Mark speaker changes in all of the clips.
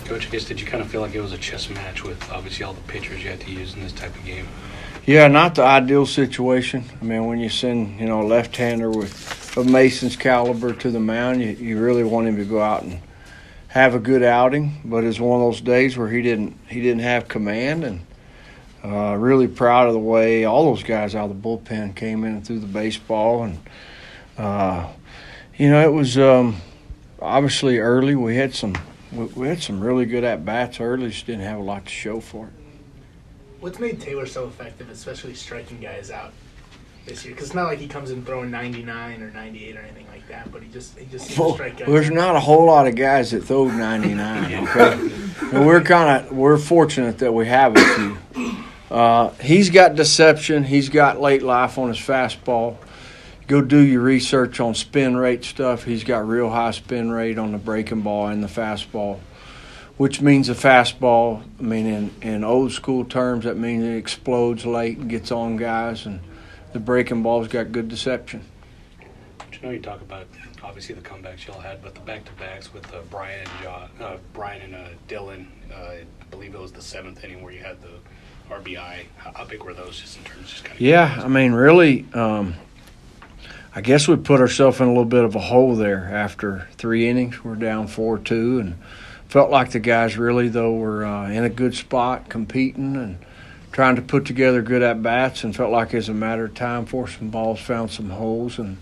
Speaker 1: Coach, I guess did you kind of feel like it was a chess match with obviously all the pitchers you had to use in this type of game?
Speaker 2: Yeah, not the ideal situation. I mean, when you send, a left-hander of Mason's caliber to the mound, you really want him to go out and have a good outing. But it's one of those days where he didn't have command, and really proud of the way all those guys out of the bullpen came in and threw the baseball. And it was obviously early. We had some really good at bats early. Just didn't have a lot to show for it.
Speaker 3: What's made Taylor so effective, especially striking guys out this year? Because it's not like he comes in throwing 99 or 98 or anything like that, but he just seems to strike guys
Speaker 2: There's
Speaker 3: out.
Speaker 2: not a whole lot of guys that throw 99. Okay, and we're fortunate that we have a few. He's got deception. He's got late life on his fastball. Go do your research on spin rate stuff. He's got real high spin rate on the breaking ball and the fastball, which means the fastball, in old school terms, that means it explodes late and gets on guys, and the breaking ball's got good deception.
Speaker 1: You talk about, obviously, the comebacks y'all had, but the back-to-backs with Brian and Dylan, I believe it was the 7th inning where you had the RBI. How big were those just in terms of just kind of...
Speaker 2: Yeah, really, I guess we put ourselves in a little bit of a hole there after 3 innings. We're down 4-2, and felt like the guys really, though, were in a good spot, competing and trying to put together good at-bats, and felt like it was a matter of time, forced some balls, found some holes. And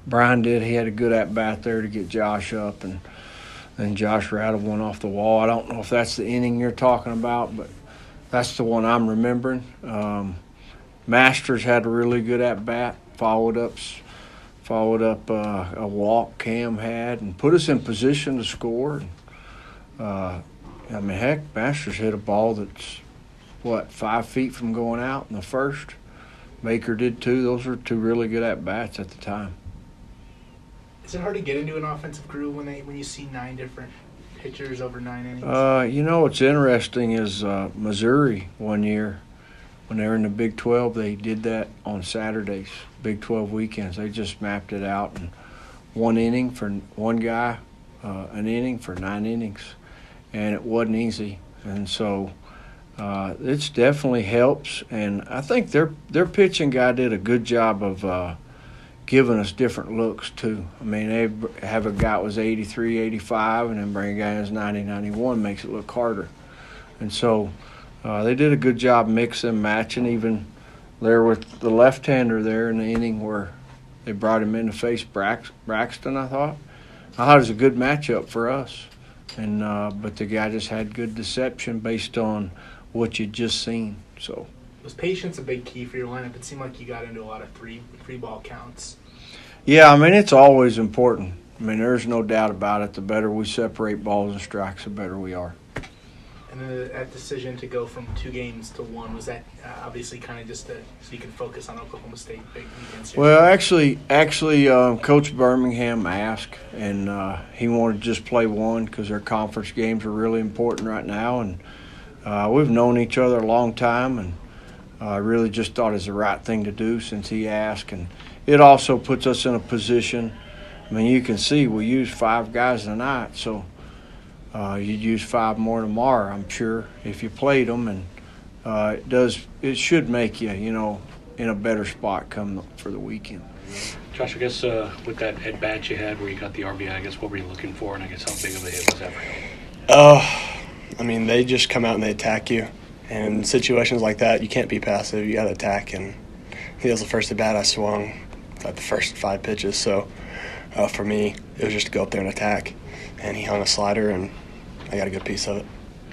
Speaker 2: Brian did. He had a good at-bat there to get Josh up, and then Josh rattled one off the wall. I don't know if that's the inning you're talking about, but that's the one I'm remembering. Masters had a really good at-bat, followed up a walk Cam had and put us in position to score. Heck, Masters hit a ball that's, 5 feet from going out in the first. Baker did too. Those were 2 really good at-bats at the time.
Speaker 3: Is it hard to get into an offensive groove when you see 9 different pitchers over 9 innings?
Speaker 2: What's interesting is Missouri one year, when they were in the Big 12, they did that on Saturdays, Big 12 weekends. They just mapped it out, and 1 inning for one guy, an inning for 9 innings, and it wasn't easy. And so it definitely helps, and I think their pitching guy did a good job of giving us different looks too. They have a guy that was 83, 85, and then bring a guy that's 90, 91, makes it look harder. And so they did a good job mixing, matching, even there with the left-hander there in the inning where they brought him in to face Braxton, I thought. it was a good matchup for us. And but the guy just had good deception based on what you'd just seen. So
Speaker 3: was patience a big key for your lineup? It seemed like you got into a lot of three ball counts.
Speaker 2: Yeah, it's always important. There's no doubt about it. The better we separate balls and strikes, the better we are.
Speaker 3: And then that decision to go from 2 games to 1, was that obviously kind of just so you can focus on Oklahoma State big weekends?
Speaker 2: Well, actually, Coach Birmingham asked, and he wanted to just play 1 because their conference games are really important right now. And we've known each other a long time, and I really just thought it was the right thing to do since he asked. And it also puts us in a position. You can see we use 5 guys tonight, so you'd use 5 more tomorrow, I'm sure, if you played them. And it should make you, in a better spot come for the weekend.
Speaker 1: Josh, I guess with that at-bat you had where you got the RBI, I guess what were you looking for, and I guess how big of a hit was that for you?
Speaker 4: They just come out and they attack you. And in situations like that, you can't be passive. You got to attack. And I think that was the first at-bat I swung at the first 5 pitches. So for me, it was just to go up there and attack. And he hung a slider, and I got a good piece of it.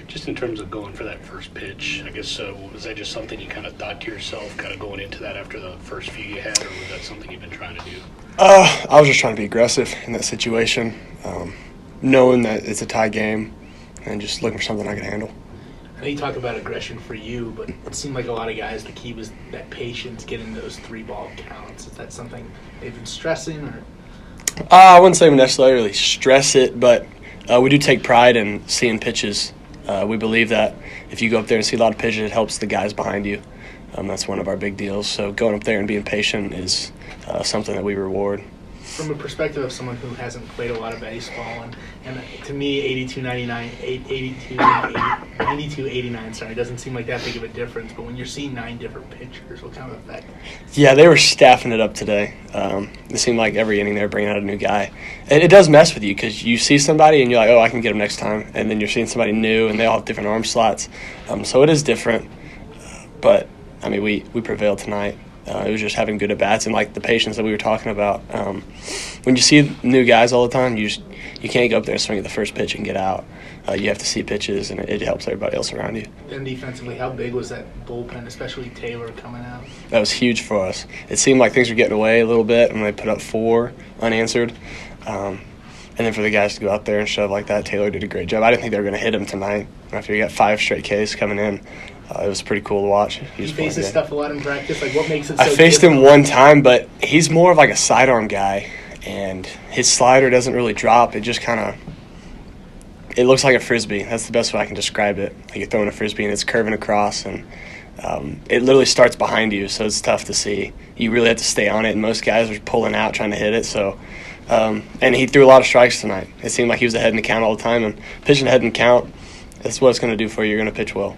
Speaker 1: Just in terms of going for that first pitch, I guess, was that just something you kind of thought to yourself, kind of going into that after the first few you had, or was that something you've been trying to do?
Speaker 4: I was just trying to be aggressive in that situation, knowing that it's a tie game, and just looking for something I could handle.
Speaker 3: I know you talk about aggression for you, but it seemed like a lot of guys, the key was that patience, getting those 3-ball counts. Is that something they've been stressing, or?
Speaker 4: I wouldn't say we necessarily stress it, but we do take pride in seeing pitches. We believe that if you go up there and see a lot of pitches, it helps the guys behind you. That's one of our big deals. So going up there and being patient is something that we reward.
Speaker 3: from a perspective of someone who hasn't played a lot of baseball, and to me, 92-89, sorry, doesn't seem like that big of a difference. But when you're seeing 9 different pitchers, what kind of effect?
Speaker 4: Yeah, they were staffing it up today. It seemed like every inning they were bringing out a new guy. And it does mess with you because you see somebody and you're like, oh, I can get him next time. And then you're seeing somebody new and they all have different arm slots. So it is different. But, I mean, we prevailed tonight. It was just having good at-bats and, like, the patience that we were talking about. When you see new guys all the time, you can't go up there and swing at the first pitch and get out. You have to see pitches, and it helps everybody else around you.
Speaker 3: And defensively, how big was that bullpen, especially Taylor coming out?
Speaker 4: That was huge for us. It seemed like things were getting away a little bit when they put up 4 unanswered. And then for the guys to go out there and shove like that, Taylor did a great job. I didn't think they were going to hit him tonight. After he got 5 straight Ks coming in, it was pretty cool to watch.
Speaker 3: He faces stuff a lot in practice. Like, what makes it so
Speaker 4: I faced him one time, but he's more of like a sidearm guy, and his slider doesn't really drop. It just kind of – it looks like a Frisbee. That's the best way I can describe it. Like you're throwing a Frisbee, and it's curving across, and it literally starts behind you, so it's tough to see. You really have to stay on it, and most guys are pulling out trying to hit it. So, and he threw a lot of strikes tonight. It seemed like he was ahead in the count all the time, and pitching ahead in the count, that's what it's going to do for you. You're going to pitch well.